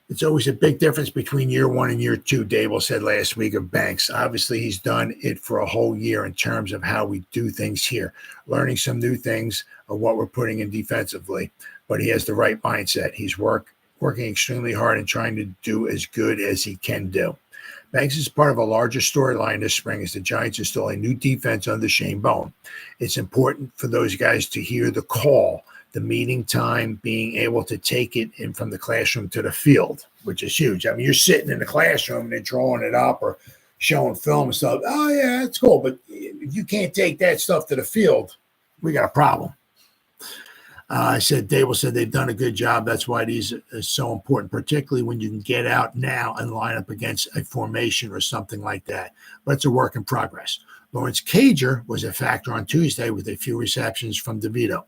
It's always a big difference between year 1 and year 2, Daboll said last week of Banks. Obviously, he's done it for a whole year in terms of how we do things here, learning some new things of what we're putting in defensively. But he has the right mindset. He's working extremely hard and trying to do as good as he can do. Banks is part of a larger storyline this spring as the Giants install a new defense under Shane Bowen. It's important for those guys to hear the call, the meeting time, being able to take it in from the classroom to the field, which is huge. I mean, you're sitting in the classroom and they're drawing it up or showing film and stuff. Oh, yeah, that's cool. But if you can't take that stuff to the field, we got a problem. Daboll said they've done a good job. That's why these are so important, particularly when you can get out now and line up against a formation or something like that. But it's a work in progress. Lawrence Cager was a factor on Tuesday with a few receptions from DeVito,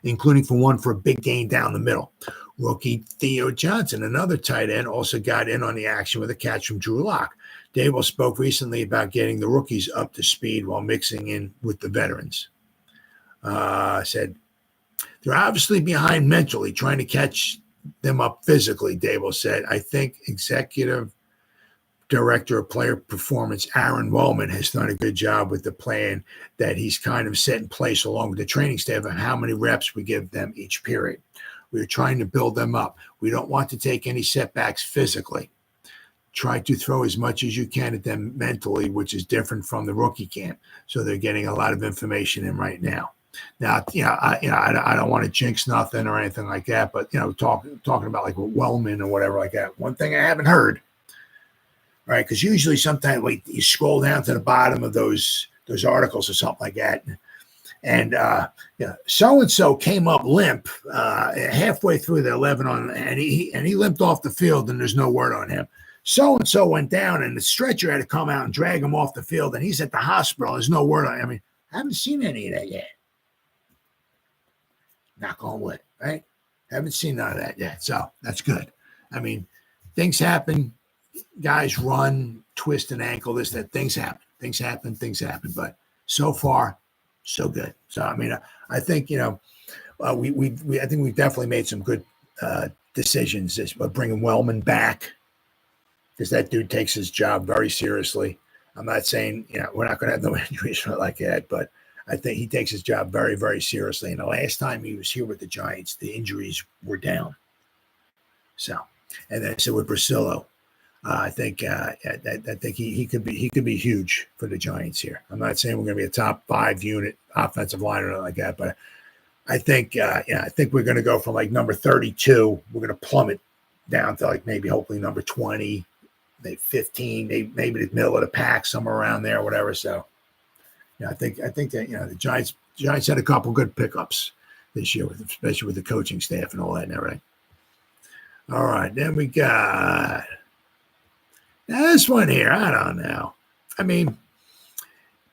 including one for a big gain down the middle. Rookie Theo Johnson, another tight end, also got in on the action with a catch from Drew Lock. Daboll spoke recently about getting the rookies up to speed while mixing in with the veterans. Said, they're obviously behind mentally, trying to catch them up physically, Daboll said. I think executive director of player performance, Aaron Wellman, has done a good job with the plan that he's kind of set in place along with the training staff on how many reps we give them each period. We're trying to build them up. We don't want to take any setbacks physically. Try to throw as much as you can at them mentally, which is different from the rookie camp. So they're getting a lot of information in right now. Now, I don't want to jinx nothing or anything like that, but, talking about like Wellman or whatever like that. One thing I haven't heard, right, because usually sometimes you scroll down to the bottom of those articles or something like that, And so-and-so came up limp halfway through the 11 and he limped off the field, and there's no word on him. So-and-so went down, and the stretcher had to come out and drag him off the field, and he's at the hospital. There's no word on him. I mean, I haven't seen any of that yet. Knock on wood, right? Haven't seen none of that yet. So that's good. I mean, things happen. Guys run, twist an ankle, this, that. Things happen. But so far, so good. So, I mean, I think, I think we've definitely made some good decisions bringing Wellman back, because that dude takes his job very seriously. I'm not saying, we're not going to have no injuries like that, but I think he takes his job very, very seriously. And the last time he was here with the Giants, the injuries were down. So, and then with Brasillo, I think he could be huge for the Giants here. I'm not saying we're going to be a top 5 unit offensive line or anything like that, but I think we're going to go from like number 32. We're going to plummet down to like maybe hopefully number 20, maybe 15, maybe the middle of the pack, somewhere around there, whatever. So, I think that the Giants had a couple good pickups this year, especially with the coaching staff and all that and everything. All right, then we got this one here. I don't know. I mean,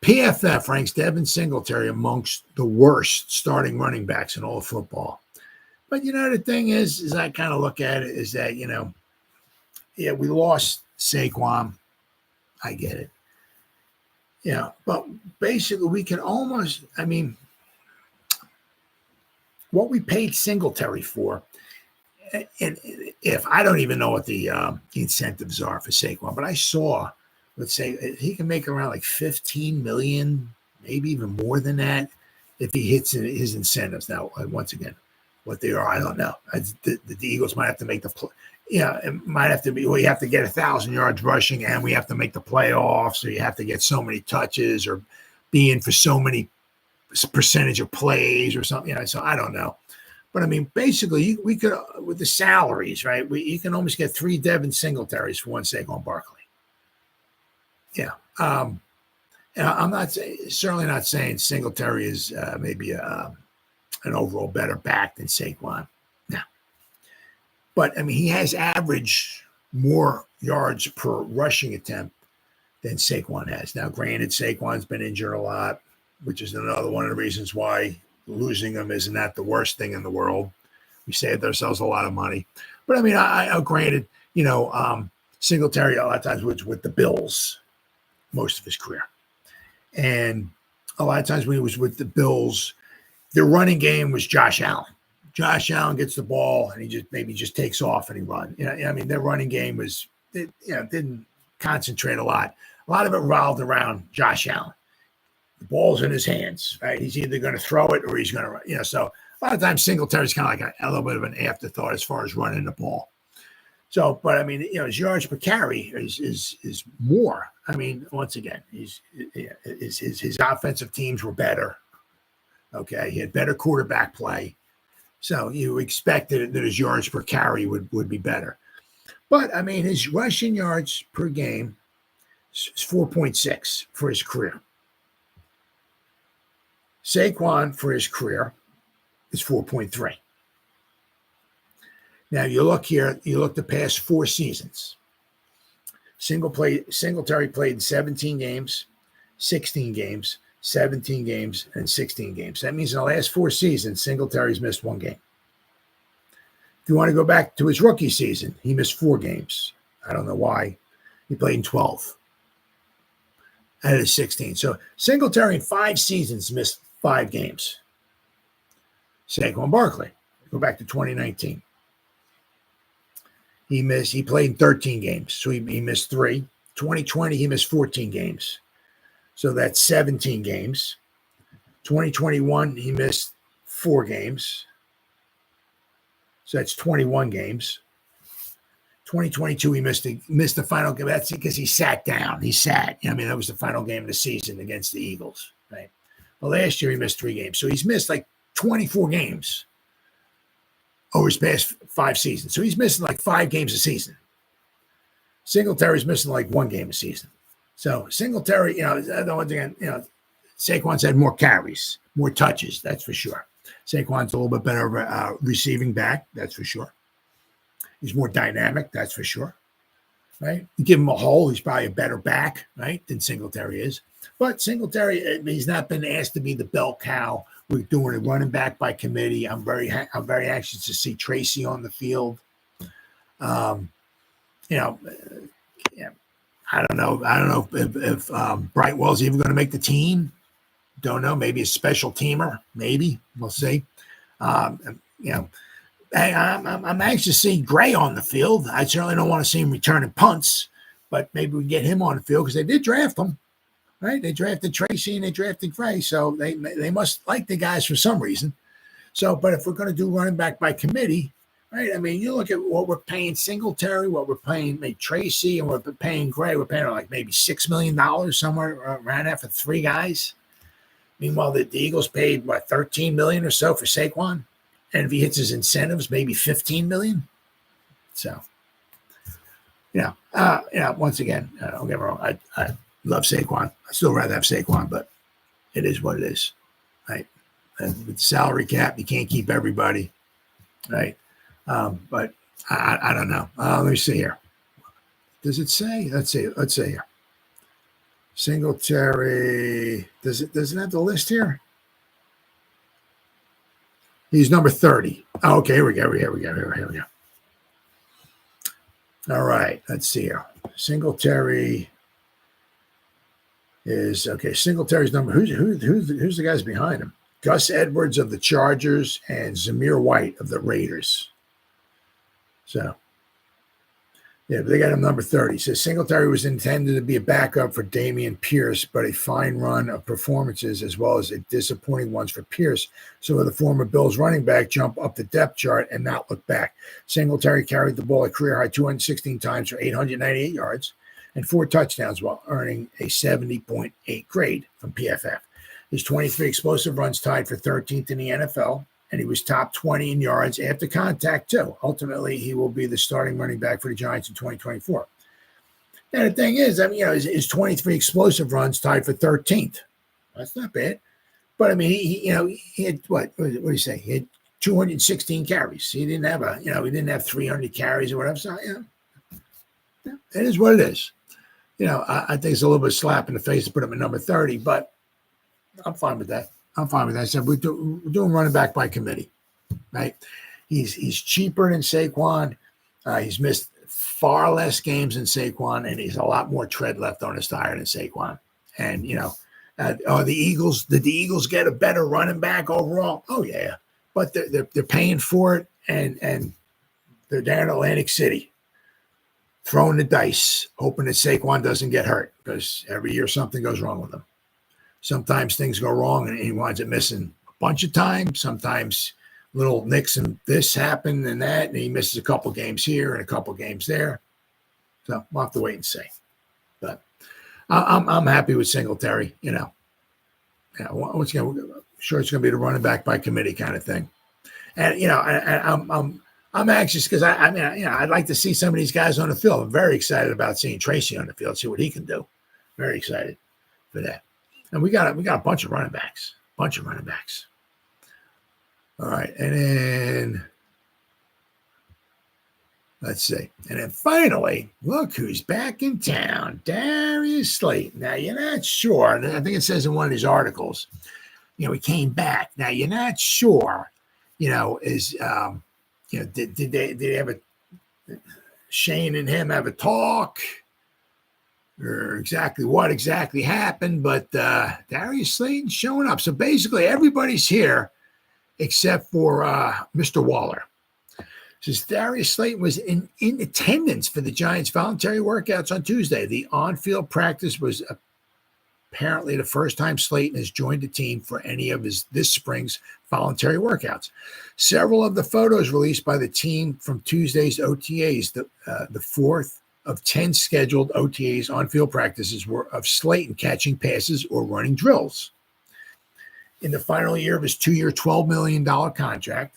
PFF ranks Devin Singletary amongst the worst starting running backs in all of football. But the thing is I kind of look at it is that we lost Saquon. I get it. But basically we can almost, what we paid Singletary for, and if I don't even know what the incentives are for Saquon, but I saw, let's say he can make around like 15 million, maybe even more than that, if he hits his incentives. Now, once again, what they are, I don't know. The Eagles might have to make the play. It might have to be, you have to get 1,000 yards rushing, and we have to make the playoffs, or you have to get so many touches or be in for so many percentage of plays or something. So I don't know. But basically, we could, with the salaries, right? You can almost get 3 Devin Singletaries for 1 Saquon Barkley. Yeah. And I'm certainly not saying Singletary is maybe an overall better back than Saquon. No. But he has averaged more yards per rushing attempt than Saquon has. Now, granted, Saquon's been injured a lot, which is another one of the reasons why losing him isn't that the worst thing in the world. We saved ourselves a lot of money. But I granted, Singletary a lot of times was with the Bills most of his career. And a lot of times when he was with the Bills, their running game was Josh Allen. Josh Allen gets the ball and he just takes off and he runs. Their running game was, didn't concentrate a lot. A lot of it revolved around Josh Allen. The ball's in his hands, right? He's either going to throw it or he's going to run. So a lot of times Singletary's kind of like a little bit of an afterthought as far as running the ball. So, but his yards per carry is more. Once again, his offensive teams were better. Okay, he had better quarterback play. So you expected that his yards per carry would be better. But, his rushing yards per game is 4.6 for his career. Saquon, for his career, is 4.3. Now, you look the past 4 seasons. Singletary played in 17 games, 16 games, 17 games, and 16 games. That means in the last 4 seasons, Singletary's missed 1 game. If you want to go back to his rookie season, he missed 4 games. I don't know why. He played in 12 out of his 16. So Singletary in 5 seasons missed 5 games. Saquon Barkley, go back to 2019. He played in 13 games, so he missed 3. 2020, he missed 14 games. So that's 17 games. 2021, he missed 4 games. So that's 21 games. 2022, he missed the final game. That's because he sat down. He sat. That was the final game of the season against the Eagles, right? Well, last year he missed 3 games. So he's missed like 24 games over his past 5 seasons. So he's missing like 5 games a season. Singletary's missing like 1 game a season. So Singletary, Saquon's had more carries, more touches, that's for sure. Saquon's a little bit better receiving back, that's for sure. He's more dynamic, that's for sure. Right? You give him a hole, he's probably a better back, right, than Singletary is. But Singletary, he's not been asked to be the bell cow. We're doing a running back by committee. I'm very anxious to see Tracy on the field. Yeah, I don't know if Brightwell's even going to make the team. Don't know. Maybe a special teamer. Maybe we'll see. I'm anxious to see Gray on the field. I certainly don't want to see him returning punts, but maybe we get him on the field because they did draft him, right? They drafted Tracy and they drafted Gray, so they must like the guys for some reason. So, but if we're going to do running back by committee, right? I mean, you look at what we're paying Singletary, what we're paying Tracy, and what we're paying Gray. We're paying like maybe $6 million somewhere around that for three guys. Meanwhile, the Eagles paid $13 million or so for Saquon, and if he hits his incentives, maybe $15 million. So, once again, don't get me wrong, I love Saquon. I still rather have Saquon, but it is what it is, right? And with the salary cap, you can't keep everybody, right? But I don't know. Let me see here. Does it say? Let's see here. Singletary. Does it have the list here? He's number 30. Oh, okay, here we go. All right, let's see here. Singletary is okay. Singletary number. Who's the guys behind him? Gus Edwards of the Chargers and Zamir White of the Raiders. So, yeah, but they got him number 30. So Singletary was intended to be a backup for Dameon Pierce, but a fine run of performances as well as disappointing ones for Pierce. So the former Bills running back jump up the depth chart and not look back. Singletary carried the ball a career high 216 times for 898 yards and 4 touchdowns while earning a 70.8 grade from PFF. His 23 explosive runs tied for 13th in the NFL, and he was top 20 in yards after contact, too. Ultimately, he will be the starting running back for the Giants in 2024. And the thing is, I mean, his 23 explosive runs tied for 13th. That's not bad. But, I mean, he had, what did he say? He had 216 carries. He didn't have 300 carries or whatever. So, it is what it is. I think it's a little bit of a slap in the face to put him at number 30, but I'm fine with that. I said we're doing running back by committee, right? He's cheaper than Saquon. He's missed far less games than Saquon, and he's a lot more tread left on his tire than Saquon. And the Eagles. Did the Eagles get a better running back overall? Oh yeah, but they're paying for it, and they're down in Atlantic City, throwing the dice, hoping that Saquon doesn't get hurt because every year something goes wrong with him. Sometimes things go wrong and he winds up missing a bunch of time. Sometimes little nicks and this happen and that, and he misses a couple games here and a couple games there. So we'll have to wait and see. But I'm happy with Singletary. Once again, sure it's going to be the running back by committee kind of thing. And I'm anxious because I'd like to see some of these guys on the field. I'm very excited about seeing Tracy on the field, see what he can do. Very excited for that. And we got a bunch of running backs. All right. And then let's see. And then finally, look who's back in town. Darius Slayton. Now you're not sure. And I think it says in one of these articles, he came back. Now you're not sure, did they have Shane and him have a talk? Or exactly what happened, but Darius Slayton showing up. So basically everybody's here except for Mr. Waller. Says Darius Slayton was in attendance for the Giants' voluntary workouts on Tuesday. The on-field practice was apparently the first time Slayton has joined the team for any of this spring's voluntary workouts. Several of the photos released by the team from Tuesday's OTAs, the fourth of 10 scheduled OTAs on-field practices were of Slayton catching passes or running drills. In the final year of his 2-year, $12 million contract,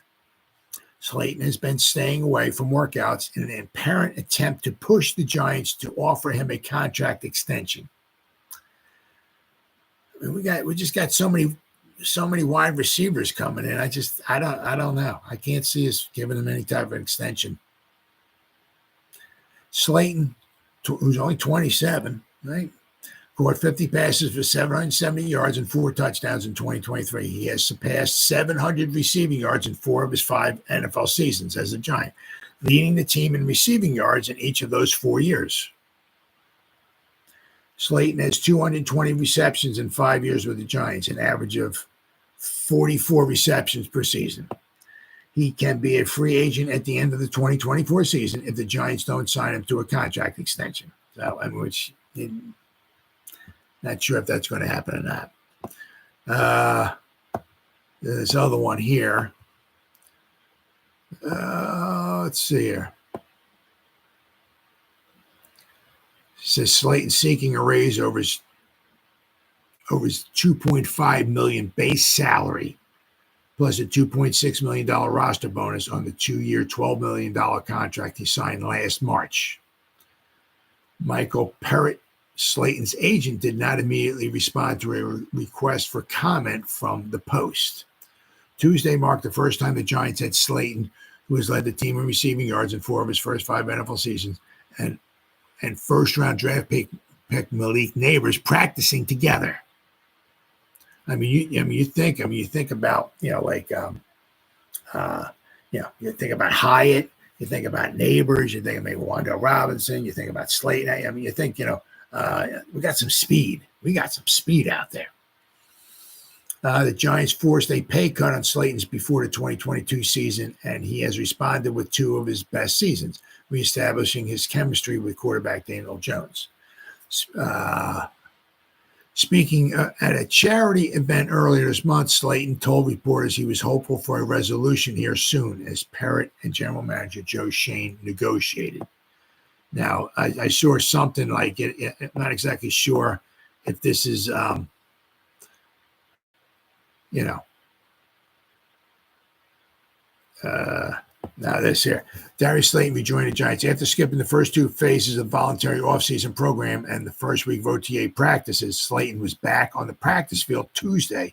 Slayton has been staying away from workouts in an apparent attempt to push the Giants to offer him a contract extension. I mean, we just got so many so many wide receivers coming in. I don't know. I can't see us giving him any type of extension. Slayton, who's only 27, right? Caught 50 passes for 770 yards and 4 touchdowns in 2023. He has surpassed 700 receiving yards in 4 of his 5 NFL seasons as a Giant, leading the team in receiving yards in each of those 4 years. Slayton has 220 receptions in 5 years with the Giants, an average of 44 receptions per season. He can be a free agent at the end of the 2024 season if the Giants don't sign him to a contract extension. So, not sure if that's going to happen or not. This other one here. Let's see here. It says Slayton seeking a raise over his $2.5 million base salary, plus a $2.6 million roster bonus on the 2-year, $12 million contract he signed last March. Michael Parrott, Slayton's agent, did not immediately respond to a request for comment from the Post. Tuesday marked the first time the Giants had Slayton, who has led the team in receiving yards in 4 of his first 5 NFL seasons, and first-round draft pick Malik Neighbors practicing together. You think about, you think about Hyatt, you think about Neighbors, you think of maybe Wanda Robinson, you think about Slayton. You think, we got some speed. We got some speed out there. The Giants forced a pay cut on Slayton's before the 2022 season, and he has responded with 2 of his best seasons, reestablishing his chemistry with quarterback Daniel Jones. Speaking at a charity event earlier this month, Slayton told reporters he was hopeful for a resolution here soon as Parrott and general manager Joe Schoen negotiated. Now, I saw something like it. I'm not exactly sure if this is, now this here. Darius Slayton rejoined the Giants after skipping the first 2 phases of voluntary offseason program and the first week of OTA practices. Slayton was back on the practice field Tuesday.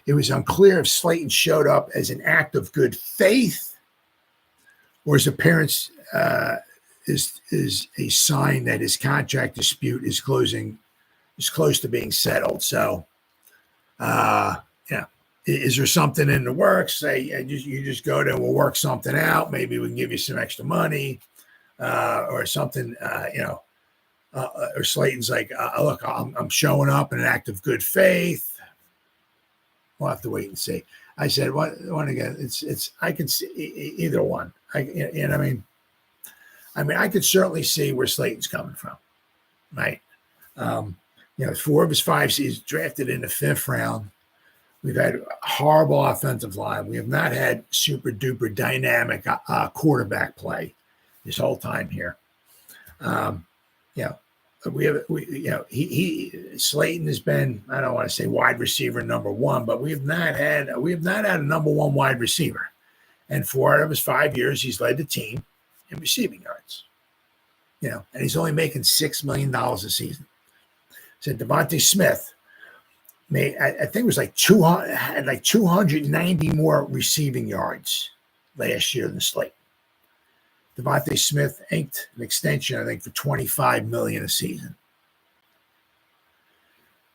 It was unclear if Slayton showed up as an act of good faith or his appearance is a sign that his contract dispute is close to being settled. So, is there something in the works? Say you just go there, we'll work something out. Maybe we can give you some extra money, or something. Or Slayton's like, look, I'm showing up in an act of good faith. We'll have to wait and see. I said, one again. It's I can see either one. I could certainly see where Slayton's coming from, right? 4 of his 5 seasons drafted in the 5th round. We've had a horrible offensive line. We have not had super duper dynamic quarterback play this whole time here. Slayton has been, I don't want to say wide receiver number 1, but we have not had a number 1 wide receiver. And 4 out of his 5 years, he's led the team in receiving yards. And he's only making $6 million a season. So DeVonta Smith I think it was like 290 more receiving yards last year than Slayton. DeVonta Smith inked an extension, I think, for $25 million a season.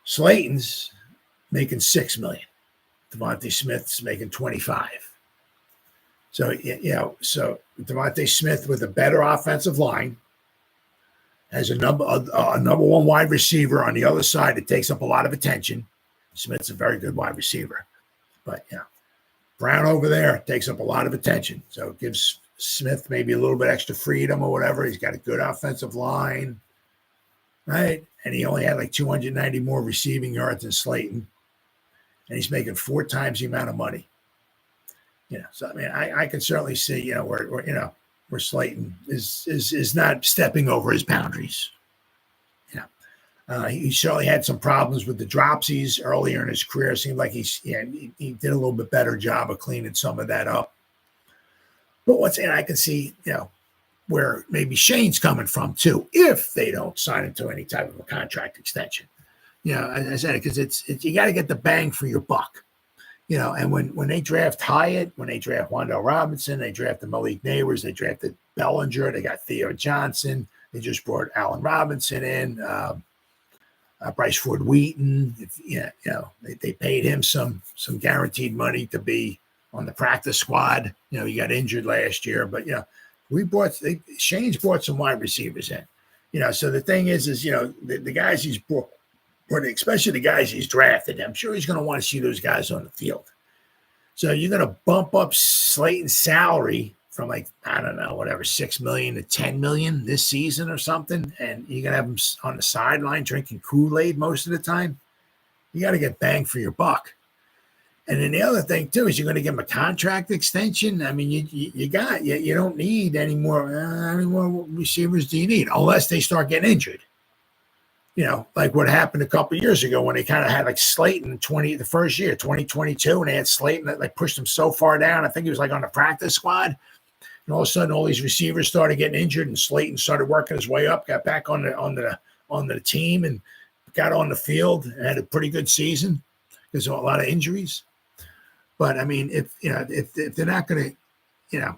Slayton's making $6 million. DeVonta Smith's making $25. So DeVonta Smith with a better offensive line has a number 1 wide receiver on the other side that takes up a lot of attention. Smith's a very good wide receiver, but Brown over there takes up a lot of attention. So it gives Smith maybe a little bit extra freedom or whatever. He's got a good offensive line, right? And he only had like 290 more receiving yards than Slayton, and he's making 4 times the amount of money. So I can certainly see where Slayton is not stepping over his boundaries. He certainly had some problems with the dropsies earlier in his career. It seemed like he did a little bit better job of cleaning some of that up. But I can see, where maybe Shane's coming from too, if they don't sign him to any type of a contract extension. You know, I said it because it's you got to get the bang for your buck. You know, and when they draft Hyatt, when they draft Wan'Dale Robinson, they drafted Malik Neighbors, they drafted Bellinger, they got Theo Johnson, they just brought Allen Robinson in, Bryce Ford Wheaton. They paid him some guaranteed money to be on the practice squad. You know, he got injured last year, but Shane's brought some wide receivers in. You know, so the thing is the guys he's brought, especially the guys he's drafted, I'm sure he's going to want to see those guys on the field. So you're going to bump up Slayton's salary from $6 million to $10 million this season or something, and you're going to have him on the sideline drinking Kool-Aid most of the time. You got to get bang for your buck. And then the other thing too is you're going to give him a contract extension. I mean, you don't need any more receivers. Do you need, unless they start getting injured? You know, like what happened a couple of years ago when they kind of had like Slayton the first year, 2022, and they had Slayton that like pushed him so far down. I think he was like on the practice squad. And all of a sudden, all these receivers started getting injured, and Slayton started working his way up, got back on the team, and got on the field and had a pretty good season because of a lot of injuries. But I mean, if they're not going to,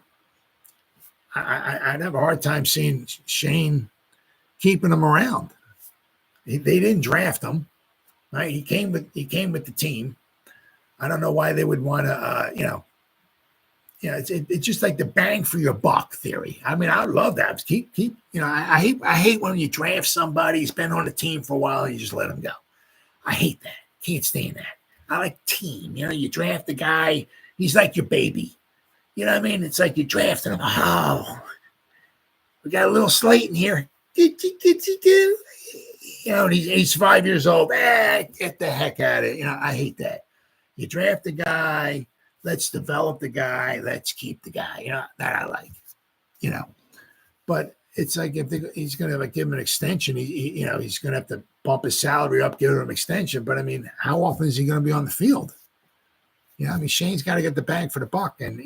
I'd have a hard time seeing Shane keeping them around. They didn't draft him, right? He came with the team. I don't know why they would want to, it's just like the bang for your buck theory. I mean, I love that. I hate when you draft somebody, he's been on the team for a while, and you just let him go. I hate that. Can't stand that. I like team. You know, you draft the guy, he's like your baby. You know what I mean? It's like you drafted him. Oh, we got a little Slayton here. You know, and he's 5 years old. Get the heck out of it. You know, I hate that. You draft the guy, let's develop the guy, let's keep the guy. You know, that I like. You know, but it's like if he's going to give him an extension, he's going to have to bump his salary up, give him an extension. But I mean, how often is he going to be on the field? You know, I mean, Shane's got to get the bang for the buck, and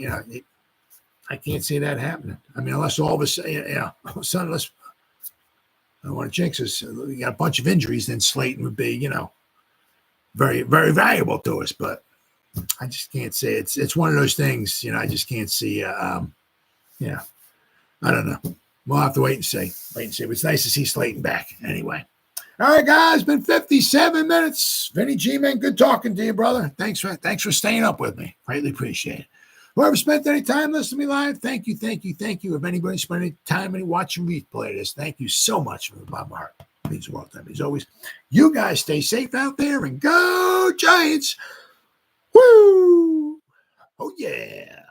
I can't see that happening. I mean, unless all of a sudden, unless I don't want to jinx us, we got a bunch of injuries, then Slayton would be, very, very valuable to us. But I just can't say it's one of those things. I just can't see. I don't know. We'll have to wait and see. But it's nice to see Slayton back anyway. All right, guys, been 57 minutes. Vinny G-Man, good talking to you, brother. Thanks for staying up with me. Greatly appreciate it. Whoever spent any time listening to me live, thank you. If anybody spent any time watching replay this, thank you so much from the bottom of my heart. It means the world to me. As always, you guys stay safe out there and go Giants. Woo! Oh, yeah.